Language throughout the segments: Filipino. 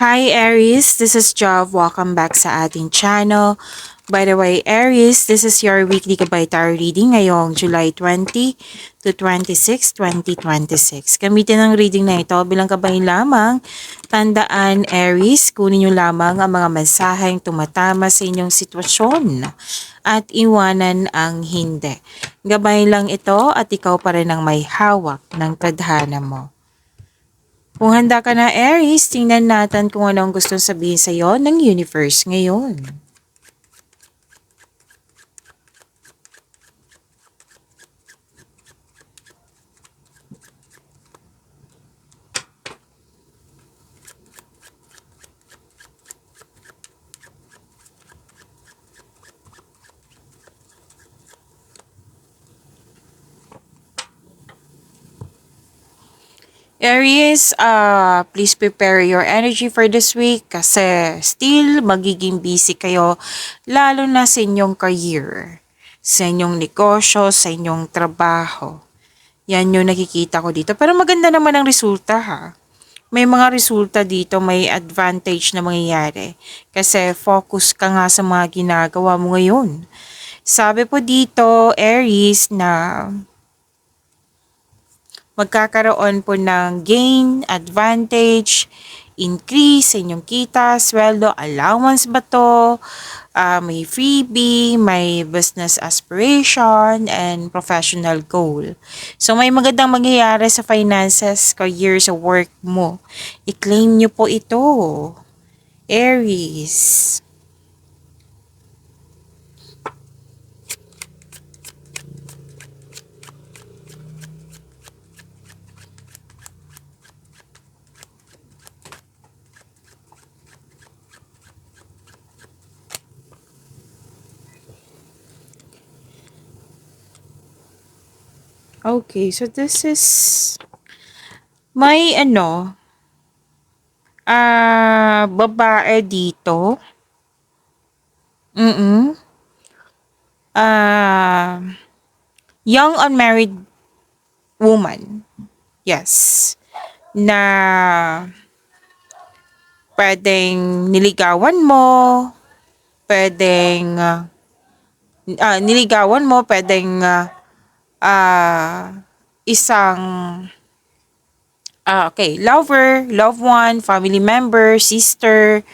Hi Aries, this is Job. Welcome back sa ating channel. By the way, Aries, this is your weekly Gabay Tarot reading ngayong July 20 to 26, 2026. Gamitin ang reading na ito bilang gabay lamang. Tandaan, Aries, kunin niyo lamang ang mga mensaheng tumatama sa inyong sitwasyon at iwanan ang hindi. Gabay lang ito at ikaw pa rin ang may hawak ng tadhana mo. Kung handa ka na, Aries, tingnan natin kung ano ang gustong sabihin sa iyo ng universe ngayon. Aries, please prepare your energy for this week kasi still magiging busy kayo lalo na sa inyong career, sa inyong negosyo, sa inyong trabaho. Yan yung nakikita ko dito. Pero maganda naman ang resulta ha. May mga resulta dito, may advantage na mangyayari kasi focus ka nga sa mga ginagawa mo ngayon. Sabi po dito, Aries, na magkakaroon po ng gain, advantage, increase sa inyong kita, sweldo, allowance ba to, may freebie, may business aspiration, and professional goal. So may magandang mangyayari sa finances, career, sa work mo. I-claim nyo po ito, Aries. Okay, so this is may babae dito. Mm. Ah, young unmarried woman. Yes. Na pwedeng niligawan mo, pwedeng pwedeng isang okay, lover, loved one, family member, sister,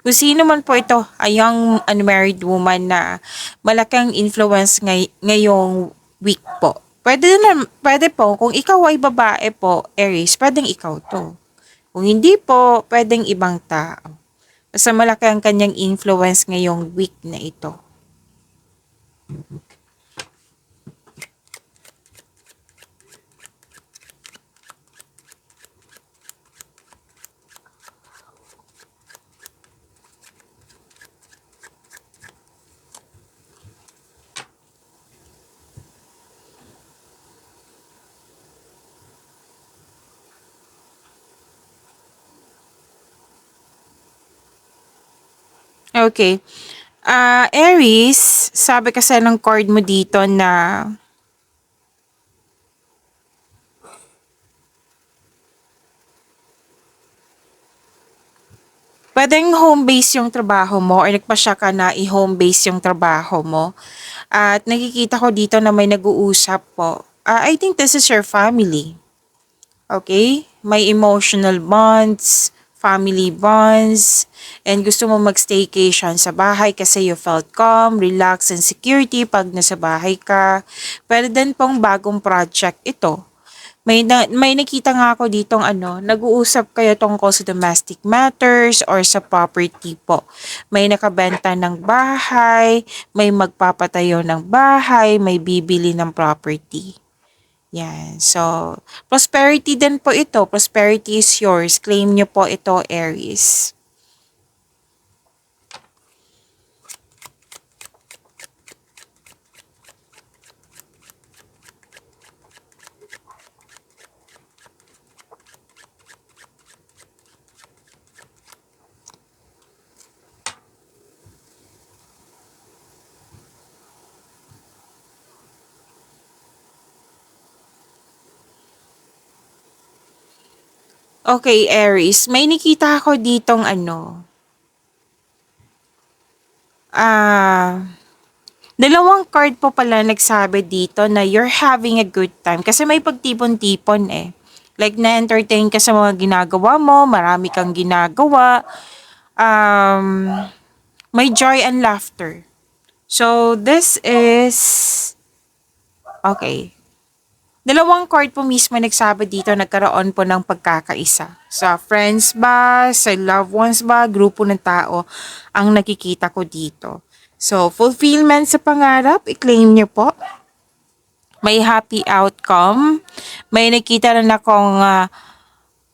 kung sino man po ito, a young unmarried woman na malaking influence ngayong week po. Pwede po, kung ikaw ay babae po, Aries, pwedeng ikaw to. Kung hindi po, pwedeng ibang tao. Basta malaki ang kanyang influence ngayong week na ito. Okay. Aries, sabi kasi ng card mo dito na pwedeng home base yung trabaho mo or nagpasya ka na i-home base yung trabaho mo. At nakikita ko dito na may nag-uusap po. I think this is your family. Okay? May emotional bonds, family bonds, and gusto mo mag-staycation sa bahay kasi you felt calm, relaxed, and security pag nasa bahay ka. Pwede din pong bagong project ito. May nakita nga ako ditong nag-uusap kayo tungkol sa domestic matters or sa property po. May nakabenta ng bahay, may magpapatayo ng bahay, may bibili ng property. Yan. So, prosperity din po ito. Prosperity is yours. Claim nyo po ito, Aries. Okay, Aries, may nakita ako ditong ano, ah, dalawang card po pala nagsabi dito na you're having a good time kasi may pagtipon-tipon eh. Like na-entertain ka sa mga ginagawa mo, marami kang ginagawa, um, may joy and laughter. So, this is, okay. Dalawang card po mismo nagsabi dito, nagkaroon po ng pagkakaisa. Sa friends ba, sa loved ones ba, grupo ng tao ang nakikita ko dito. So, fulfillment sa pangarap, i-claim nyo po. May happy outcome. May nakita rin akong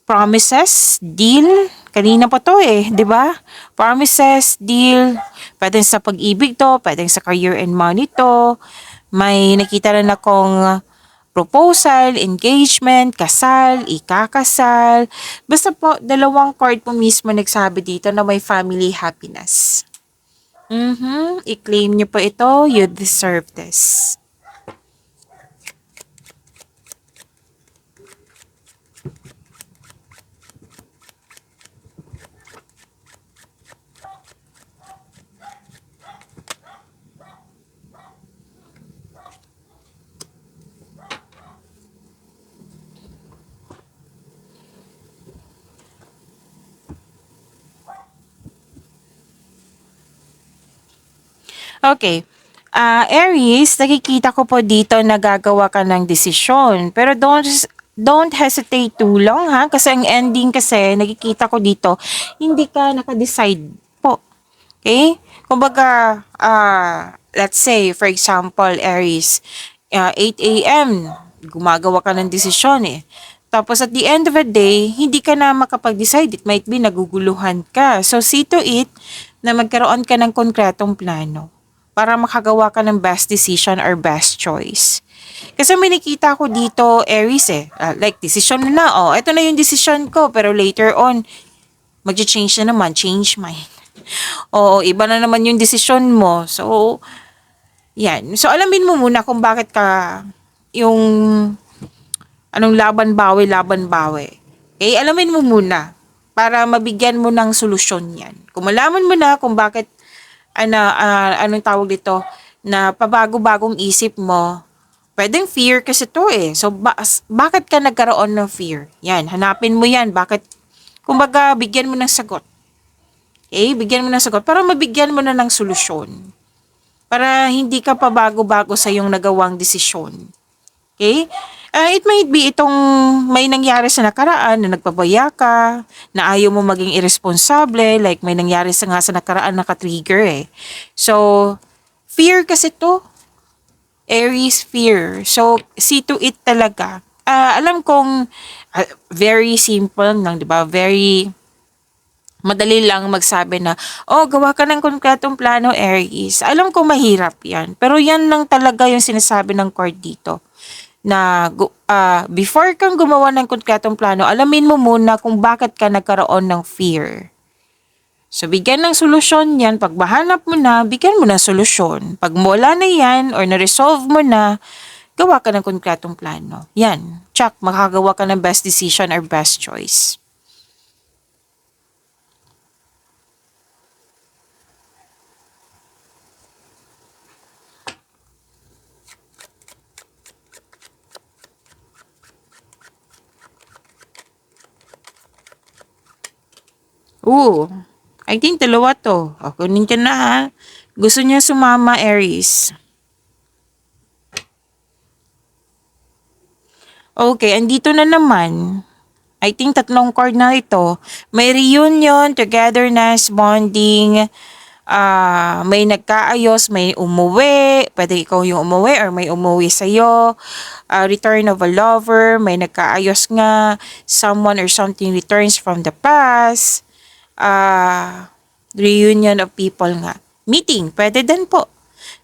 promises, deal. Kanina pa to eh, di ba? Promises, deal. Pwedeng sa pag-ibig to, pwedeng sa career and money to. May nakita rin akong proposal, engagement, kasal, ikakasal. Basta po, dalawang card po mismo nagsabi dito na may family happiness. I-claim nyo po ito. You deserve this. Okay. Aries, nakikita ko po dito na gagawa ka ng desisyon. Pero don't hesitate too long ha. Kasi ang ending kasi, nakikita ko dito, hindi ka nakadecide po. Okay? Kumbaga, let's say, for example, Aries, 8 a.m., gumagawa ka ng desisyon eh. Tapos at the end of the day, hindi ka na makapag-decide. It might be naguguluhan ka. So see to it na magkaroon ka ng konkretong plano para makagawa ka ng best decision or best choice. Kasi may nakita ko dito, Aries eh. Like, decision na. Oh, ito na yung decision ko. Pero later on, mag-change na naman. Change mind. Oo, iba na naman yung decision mo. So, yan. So, alamin mo muna kung bakit ka yung anong laban bawi. Okay, alamin mo muna para mabigyan mo ng solusyon yan. Kung malaman mo na kung bakit anong tawag dito, na pabago-bagong isip mo, pwedeng fear kasi to eh. So, bakit ka nagkaroon ng fear? Yan, hanapin mo yan. Bakit? Kumbaga, bigyan mo ng sagot. Okay? Bigyan mo ng sagot para mabigyan mo na ng solusyon. Para hindi ka pabago-bago sa iyong nagawang desisyon. Okay? It might be itong may nangyari sa nakaraan na nagpabaya ka, na ayaw mo maging irresponsable, like may nangyari nga sa nakaraan na ka-trigger eh. So, fear kasi to. Aries fear. So, see to it talaga. Alam kong very simple lang, di ba? Very madali lang magsabi na, oh, gawa ka ng konkretong plano, Aries. Alam ko mahirap yan. Pero yan lang talaga yung sinasabi ng card dito na before kang gumawa ng konkretong plano, alamin mo muna kung bakit ka nagkaroon ng fear. So, bigyan ng solusyon yan. Pag mahanap mo na, bigyan mo ng solusyon. Pag wala na yan or na-resolve mo na, gawa ka ng konkretong plano. Yan. Check, makagawa ka ng best decision or best choice. Ooh, I think dalawa to. O, kunin ka na ha. Gusto niya sumama, Aries. Okay, andito na naman. I think tatlong card na ito. May reunion, togetherness, bonding, may nagkaayos, may umuwi, pwede ikaw yung umuwi or may umuwi sa'yo, return of a lover, may nagkaayos nga, someone or something returns from the past, reunion of people nga. Meeting, pwede din po.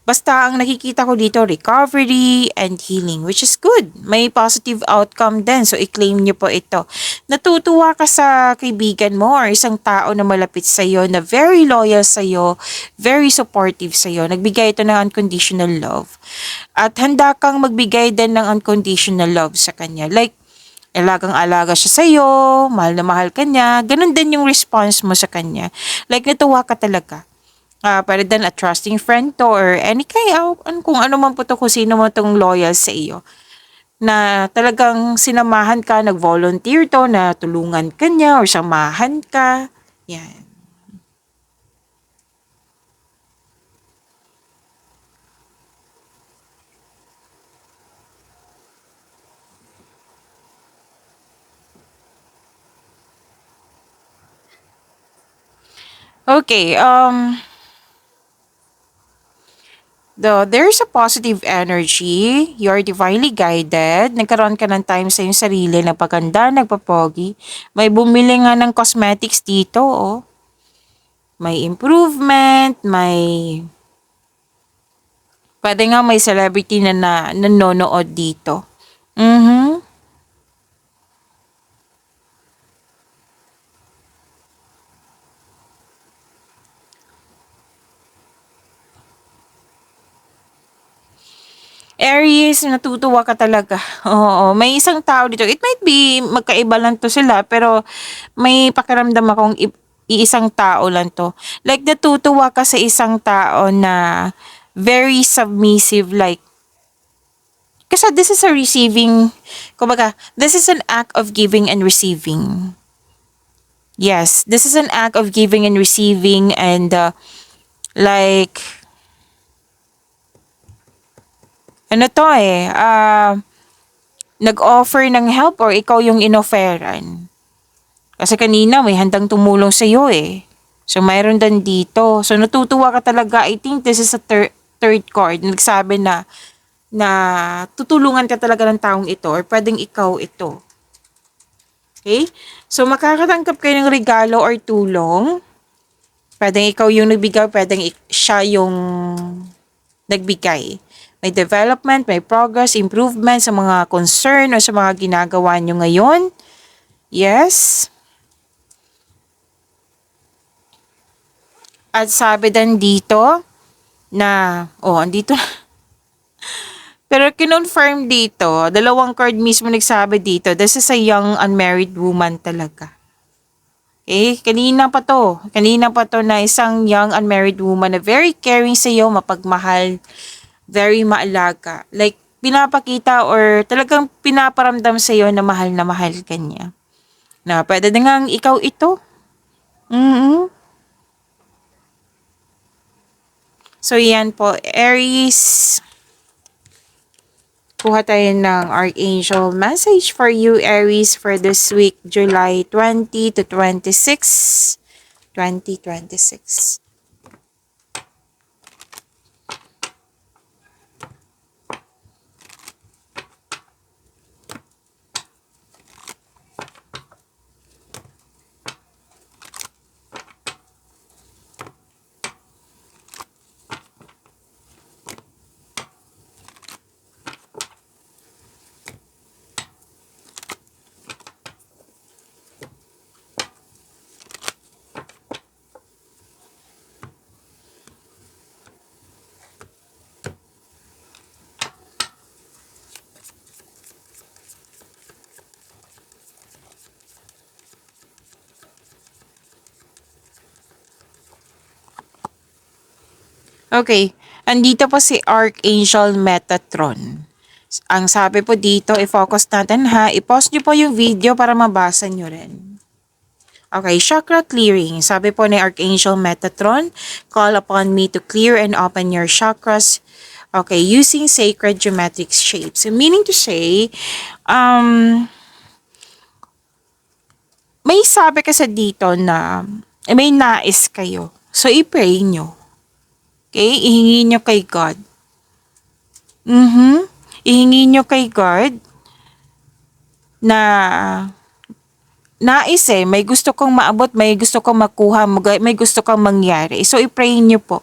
Basta ang nakikita ko dito, recovery and healing, which is good. May positive outcome din, so i-claim nyo po ito. Natutuwa ka sa kaibigan mo or isang tao na malapit sa'yo, na very loyal sa'yo, very supportive sa'yo. Nagbigay ito ng unconditional love. At handa kang magbigay din ng unconditional love sa kanya. Like, Alagang-alaga siya sa'yo, mahal na mahal ka niya, ganun din yung response mo sa kanya. Like, natuwa ka talaga. Para than a trusting friend to or any kaya, kung ano man po to, kung sino man tong loyal sa iyo. Na talagang sinamahan ka, nag-volunteer to, na tulungan ka niya or samahan ka. Yan. Okay, there's a positive energy. You're divinely guided. Nagkaroon ka ng time sa iyong sarili, nagpaganda, nagpapogi. May bumili nga ng cosmetics dito, oh. May improvement, pwede nga may celebrity na nanonood dito. Mhm. Aries, natutuwa ka talaga. Oo, may isang tao dito. It might be magkaiba lang to sila, pero may pakiramdam akong iisang tao lang to. Like, natutuwa ka sa isang tao na very submissive, like, kasi this is a receiving, kumbaga, this is an act of giving and receiving. Yes, this is an act of giving and receiving and like, ano to nag-offer ng help or ikaw yung inofferan. Kasi kanina may handang tumulong sa iyo eh. So mayroon din dito. So natutuwa ka talaga. I think this is a third card. Nagsabi na tutulungan ka talaga ng taong ito or pwedeng ikaw ito. Okay? So makakatanggap kayo ng regalo or tulong. Pwedeng ikaw yung nagbigay, pwedeng siya yung nagbigay. May development, may progress, improvement sa mga concern o sa mga ginagawa nyo ngayon. Yes. At sabi din dito na, andito na. Pero kinonfirm dito, dalawang card mismo nagsabi dito, this is a young unmarried woman talaga. Okay, kanina pa to. Kanina pa to na isang young unmarried woman na very caring sa iyo, mapagmahal, very maalaga. Like, pinapakita or talagang pinaparamdam sa iyo na mahal ka niya. Na pwede na nga ikaw ito. Mm-hmm. So, yan po, Aries. Kuha tayo ng Archangel message for you, Aries, for this week, July 20 to 26, 2026. Okay, andito po si Archangel Metatron. Ang sabi po dito, i-focus natin ha. I-pause nyo po yung video para mabasa nyo rin. Okay, chakra clearing. Sabi po ni Archangel Metatron, call upon me to clear and open your chakras. Okay, using sacred geometric shapes. So, meaning to say, may sabi kasi dito na may nais kayo. So, i-pray nyo. Okay, ihingi nyo kay God. Ihingi nyo kay God na nais may gusto kong maabot, may gusto kong makuha, may gusto kong mangyari. So, i-pray nyo po.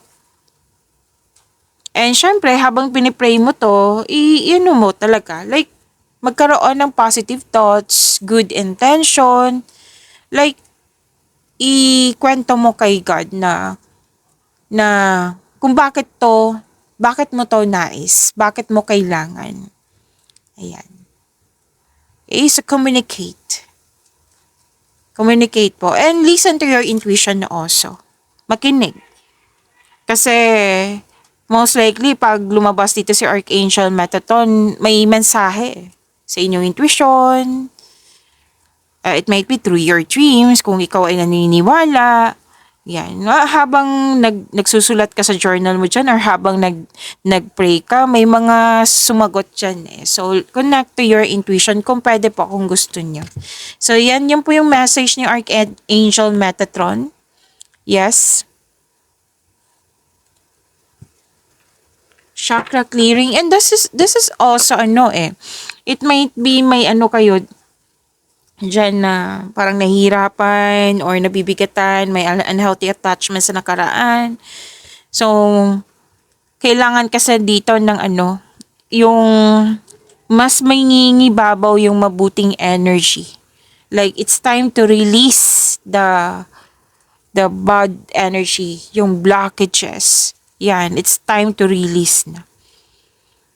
And syempre, habang pinipray mo to, i-ano mo talaga. Like, magkaroon ng positive thoughts, good intention. Like, ikwento mo kay God na kung bakit mo to nais, bakit mo kailangan. Ayan. Okay, so communicate. Communicate po. And listen to your intuition also. Makinig. Kasi most likely pag lumabas dito si Archangel Metatron, may mensahe sa inyong intuition. It might be through your dreams kung ikaw ay naniniwala. Yan. Habang nagsusulat ka sa journal mo dyan or habang nagpray ka, may mga sumagot dyan eh. So, connect to your intuition kung pwede po kung gusto niyo. So, yan po yung message ni Archangel Metatron. Yes. Chakra clearing. And this is also it might be may kayo dyan na parang nahihirapan or nabibigatan, may unhealthy attachment sa nakaraan. So, kailangan kasi dito ng yung mas may ngingibabaw yung mabuting energy. Like, it's time to release the bad energy, yung blockages. Yan, it's time to release na.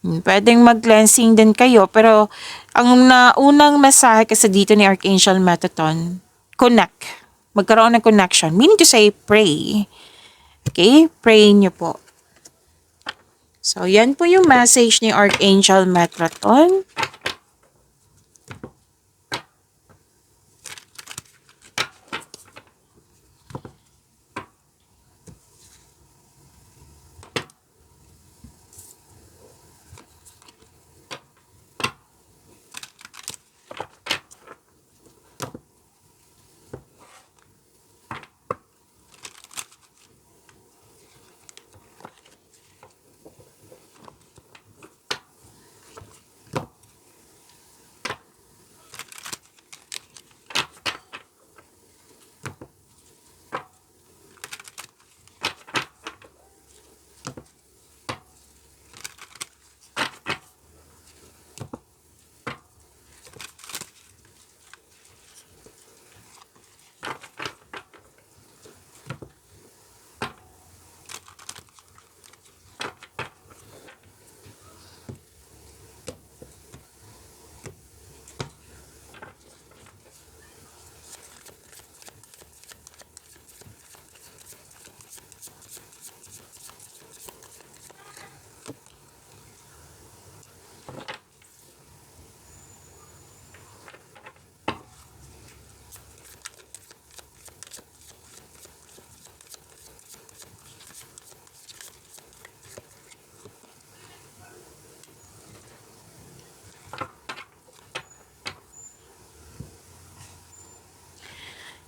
Pwedeng mag-cleansing din kayo, pero ang naunang mensahe kasi dito ni Archangel Metatron, connect. Magkaroon ng connection. Meaning to say, pray. Okay? Pray nyo po. So, yan po yung message ni Archangel Metatron.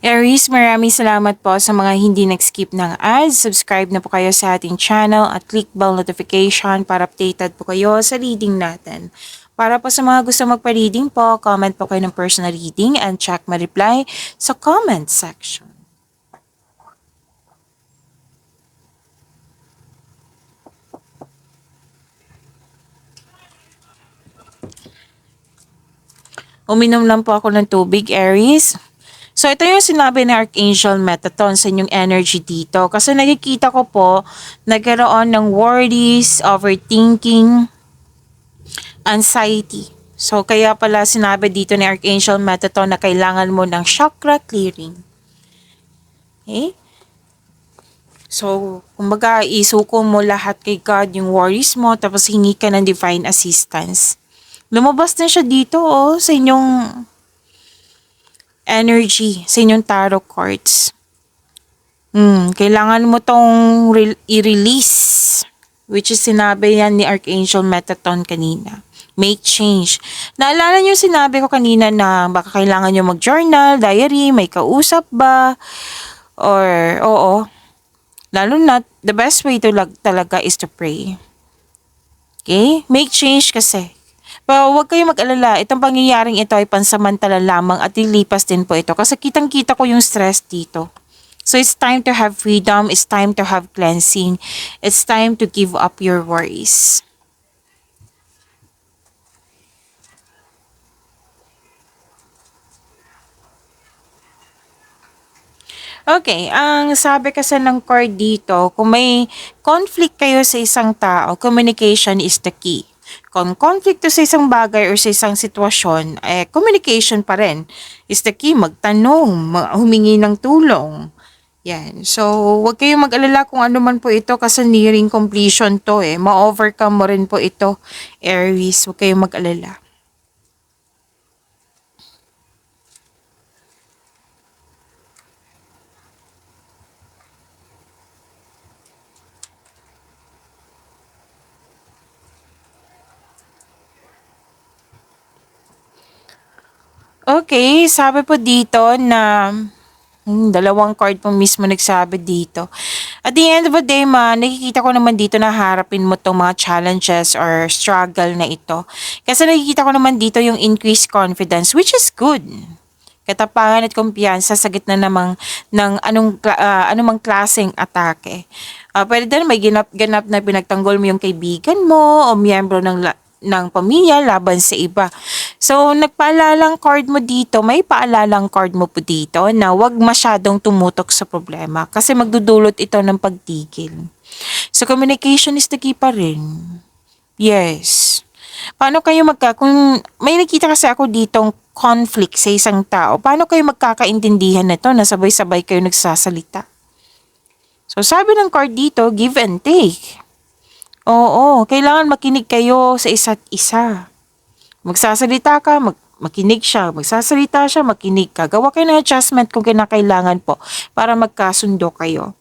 Aries, maraming salamat po sa mga hindi nag-skip ng ads. Subscribe na po kayo sa ating channel at click bell notification para updated po kayo sa reading natin. Para po sa mga gusto magpa-reading po, comment po kayo ng personal reading and check my reply sa comment section. Uminom lang po ako ng tubig, Aries. So, ito yung sinabi ni Archangel Metatron sa inyong energy dito. Kasi nakikita ko po, nagkaroon ng worries, overthinking, anxiety. So, kaya pala sinabi dito ni Archangel Metatron na kailangan mo ng chakra clearing. Okay? So, kumbaga, isuko mo lahat kay God yung worries mo, tapos hingi ka ng divine assistance. Lumabas na siya dito, sa inyong energy, sa inyong tarot cards. Kailangan mo tong i-release, which is sinabi yan ni Archangel Metatron kanina. Make change. Naalala niyo sinabi ko kanina na baka kailangan niyo mag-journal, diary, may kausap ba? Or, oo. Lalo na, the best way to talaga is to pray. Okay? Make change kasi. Pero huwag kayong mag-alala, itong pangyayaring ito ay pansamantala lamang at lilipas din po ito kasi kitang-kita ko yung stress dito. So it's time to have freedom, it's time to have cleansing, it's time to give up your worries. Okay, ang sabi kasi ng card dito, kung may conflict kayo sa isang tao, communication is the key. Kung conflicto sa isang bagay or sa isang sitwasyon, communication pa rin is the key. Magtanong, humingi ng tulong. Yan. So, huwag kayong mag-alala kung ano man po ito kasi nearing completion to eh. Ma-overcome mo rin po ito, Aries. Huwag kayong mag-alala. Okay, sabi po dito na dalawang card po mismo nagsabi dito. At the end of the day, nakikita ko naman dito na harapin mo tong mga challenges or struggle na ito. Kasi nakikita ko naman dito yung increased confidence, which is good. Katapangan at kumpiyansa sa gitna namang ng anumang klaseng atake. Pwede din may ganap na pinagtanggol mo yung kaibigan mo o miyembro ng pamilya laban sa iba. So, nagpaalalang card mo dito, may paalalang card mo po dito na wag masyadong tumutok sa problema kasi magdudulot ito ng pagtigil. So, communication is the key pa rin. Yes. Paano kayo kung may nakita kasi ako ditong conflict sa isang tao, paano kayo magkakaintindihan nito na sabay-sabay kayo nagsasalita? So, sabi ng card dito, give and take. Oo, kailangan makinig kayo sa isa't isa. Magsasalita ka, makinig siya. Magsasalita siya, makinig ka. Gawa kayo ng adjustment kung kinakailangan po para magkasundo kayo.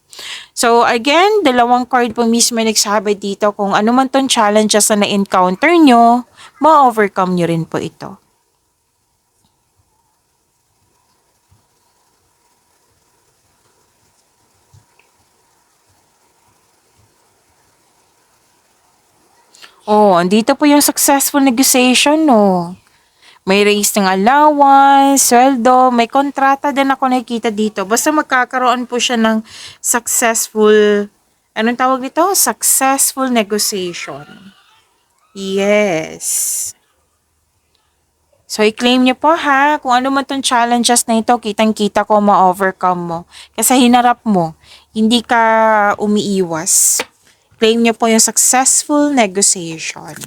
So again, dalawang card po mismo nagsabi dito kung ano man tong challenges na na-encounter nyo, ma-overcome nyo rin po ito. Oh, andito po yung successful negotiation, no. May raise ng allowance, sweldo, may kontrata din ako nakikita dito. Basta magkakaroon po siya ng successful, anong tawag nito? Successful negotiation. Yes. So, i-claim niyo po ha, kung ano man tong challenges na ito, kitang-kita ko ma-overcome mo. Kasi hinarap mo, hindi ka umiiwas. Claim niyo po yung successful negotiation.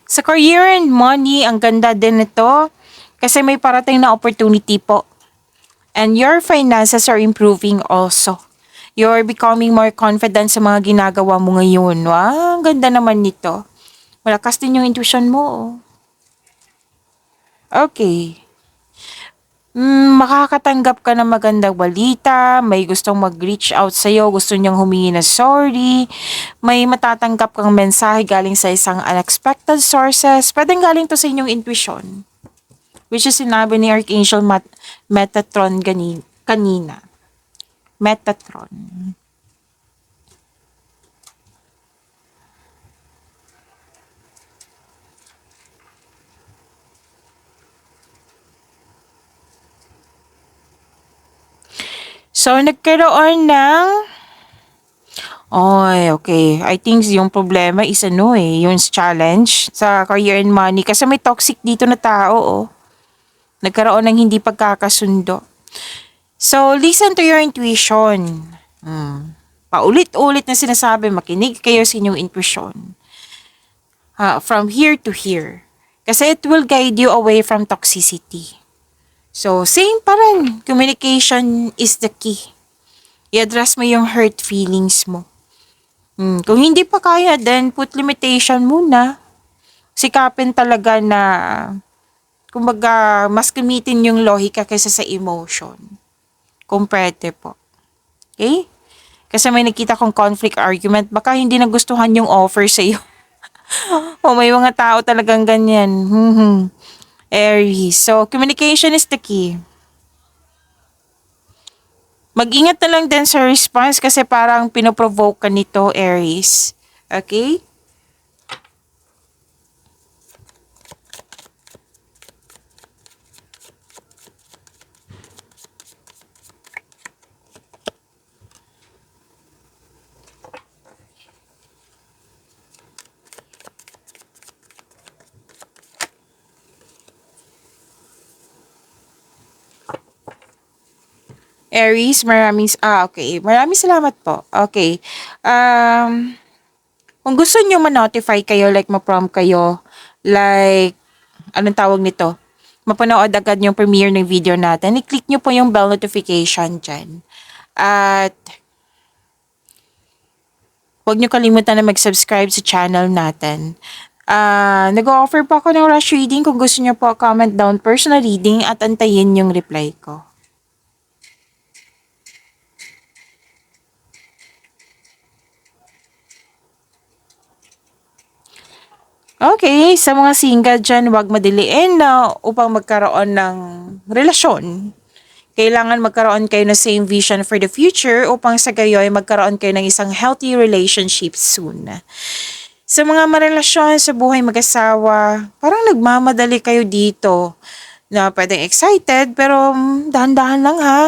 Sa career and money, ang ganda din nito kasi may parating na opportunity po. And your finances are improving also. You're becoming more confident sa mga ginagawa mo ngayon. Wow, ang ganda naman nito. Malakas din yung intuition mo. Oh. Okay. Makakatanggap ka ng magandang balita, may gustong mag-reach out sa'yo, gusto niyang humingi na sorry, may matatanggap kang mensahe galing sa isang unexpected sources, pwedeng galing to sa inyong intuition, which is sinabi ni Archangel Metatron kanina. Metatron. So, nagkaroon ng Ay, okay. I think yung problema is yung challenge sa career and money. Kasi may toxic dito na tao, oh. Nagkaroon ng hindi pagkakasundo. So, listen to your intuition. Paulit-ulit na sinasabi, makinig kayo sa inyong intuition. From here to here. Kasi it will guide you away from toxicity. So, same pa rin. Communication is the key. I-address mo yung hurt feelings mo. Kung hindi pa kaya, then put limitation muna. Sikapin talaga na, kumbaga, mas gamitin yung lohika kaysa sa emotion. Kung pwede po. Okay? Kasi may nakita kong conflict argument, baka hindi nagustuhan yung offer sa iyo. O may mga tao talagang ganyan. Aries. So, communication is the key. Mag-ingat na lang din sa response kasi parang pinoprovoke ka nito, Aries. Okay? Aries, okay. Maraming salamat po. Okay. Kung gusto niyo ma-notify kayo, like ma-prompt kayo, like, anong tawag nito? Mapanood agad yung premiere ng video natin, i-click niyo po yung bell notification dyan. At huwag niyo kalimutan na mag-subscribe sa channel natin. Nag-offer po ako ng rush reading. Kung gusto niyo po, comment down personal reading at antayin yung reply ko. Okay, sa mga single dyan, huwag madiliin na upang magkaroon ng relasyon. Kailangan magkaroon kayo ng same vision for the future upang sa gayoy magkaroon kayo ng isang healthy relationship soon. Sa mga marelasyon sa buhay mag-asawa, parang nagmamadali kayo dito na pwedeng excited pero dahan-dahan lang ha.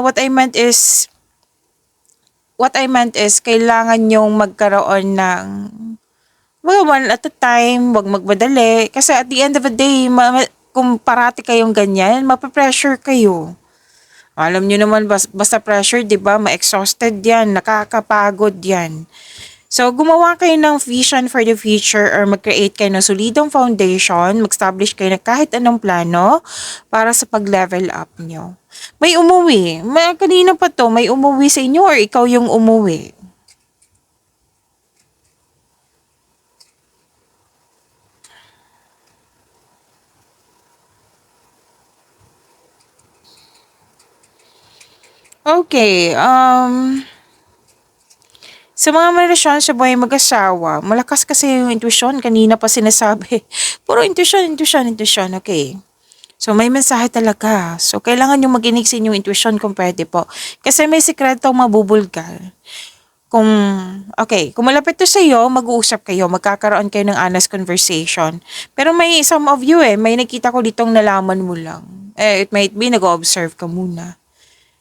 What I meant is kailangan yung magkaroon ng one at a time, wag magmadali. Kasi at the end of the day, kung parati kayong ganyan, mapapressure kayo. Alam nyo naman, basta pressure, di ba? Ma-exhausted yan, nakakapagod yan. So, gumawa kayo ng vision for the future or mag-create kayo ng solidong foundation, mag-establish kayo ng kahit anong plano para sa pag-level up nyo. May umuwi. Kanina pa to, may umuwi sa inyo or ikaw yung umuwi? Okay, sa mga relasyon sa buhay mag-asawa, malakas kasi yung intuition. Kanina pa sinasabi. Puro intuition. Okay. So, may mensahe talaga. So, kailangan yung maginig sa inyong intuition kung pwede po. Kasi may sikretong mabubulgar. Kung malapit to sa iyo, mag-uusap kayo, magkakaroon kayo ng honest conversation. Pero may some of you may nakita ko ditong nalaman mo lang. It might be nag-observe ka muna.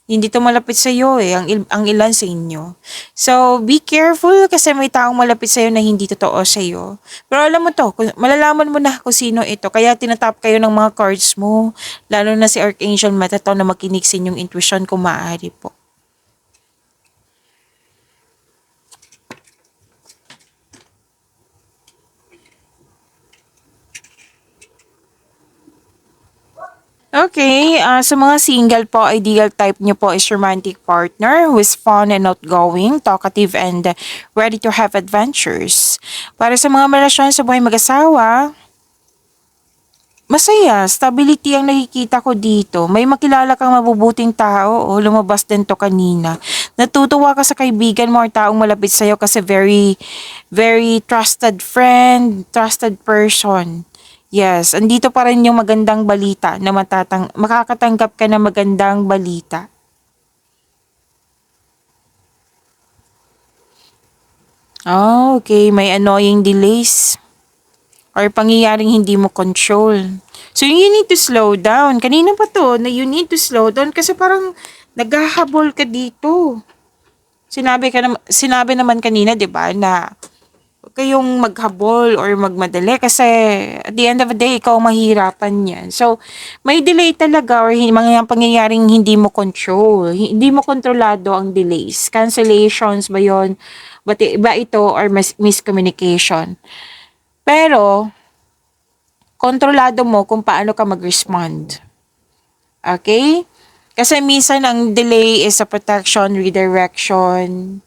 Hindi to malapit sa iyo ang ilan sa inyo. So, be careful kasi may taong malapit sa iyo na hindi totoo sa iyo. Pero alam mo to, malalaman mo na kung sino ito. Kaya tinatap kayo ng mga cards mo, lalo na si Archangel Metatron na makinig sa inyong intuition kung maaari po. Okay, sa mga single po, ideal type nyo po is romantic partner who is fun and outgoing, talkative and ready to have adventures. Para sa mga relasyon sa buhay mag-asawa, masaya, stability ang nakikita ko dito. May makilala kang mabubuting tao o lumabas din to kanina. Natutuwa ka sa kaibigan mo or taong malapit sa'yo kasi very, very trusted friend, trusted person. Yes, andito pa rin yung magandang balita na makakatanggap ka ng magandang balita. Okay. May annoying delays or pangyayaring hindi mo control. So, you need to slow down. Kanina pa to, na you need to slow down kasi parang naghahabol ka dito. Sinabi naman kanina, 'di ba, na huwag kayong maghabol or magmadali kasi at the end of the day, ikaw mahirapan yan. So, may delay talaga or mga pangyayaring hindi mo control. Hindi mo kontrolado ang delays. Cancellations ba yun? Ba ito or miscommunication? Pero, kontrolado mo kung paano ka mag-respond. Okay? Kasi minsan ang delay is a protection, redirection.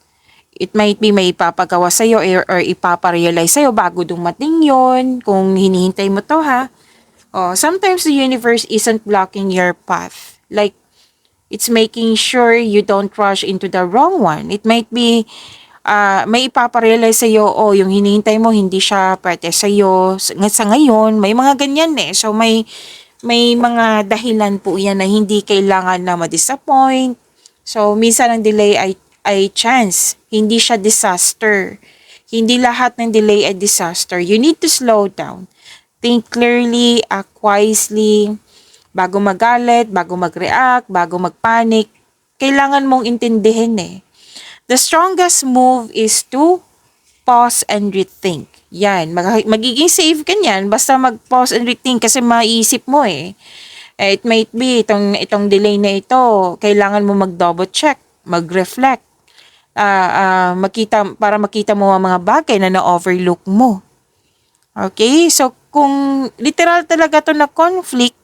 It might be may ipapagawa sa'yo or ipaparealize sa'yo bago dumating yon kung hinihintay mo to ha. Sometimes the universe isn't blocking your path. Like, it's making sure you don't rush into the wrong one. It might be may ipaparealize sa'yo, yung hinihintay mo hindi siya pwede sa'yo sa ngayon. May mga ganyan So, may mga dahilan po yan na hindi kailangan na ma-disappoint. So, minsan ang delay ay chance. Hindi siya disaster. Hindi lahat ng delay ay disaster. You need to slow down. Think clearly, act wisely. Bago magalit, bago mag-react, bago mag-panic. Kailangan mong intindihin The strongest move is to pause and rethink. Yan, magiging safe ka niyan basta mag-pause and rethink kasi maiisip mo It might be itong delay na ito, kailangan mo mag-double check, mag-reflect, para makita mo ang mga bagay na na-overlook mo. Okay? So, kung literal talaga to na conflict,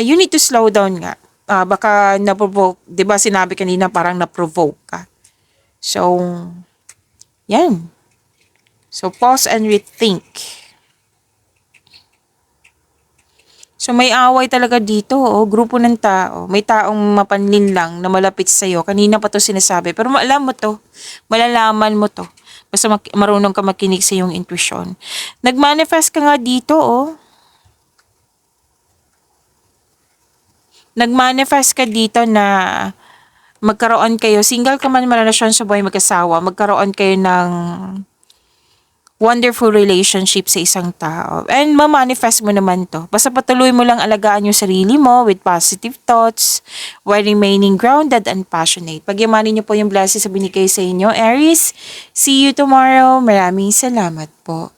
you need to slow down nga. Baka na-provoke, di ba sinabi kanina parang na-provoke ka. So, yan. So, pause and rethink. So, may away talaga dito, grupo ng tao. May taong mapanlin lang na malapit sa'yo. Kanina pa to sinasabi. Pero alam mo to. Malalaman mo to. Basta marunong ka makinig sa iyong intuition. Nag-manifest ka nga dito, Nag-manifest ka dito na magkaroon kayo, single ka man relasyon sa buhay mag-asawa, magkaroon kayo ng wonderful relationship sa isang tao. And ma-manifest mo naman to. Basta patuloy mo lang alagaan yung sarili mo with positive thoughts while remaining grounded and passionate. Pagyamanin niyo po yung blessings sa binigay sa inyo, Aries. See you tomorrow. Maraming salamat po.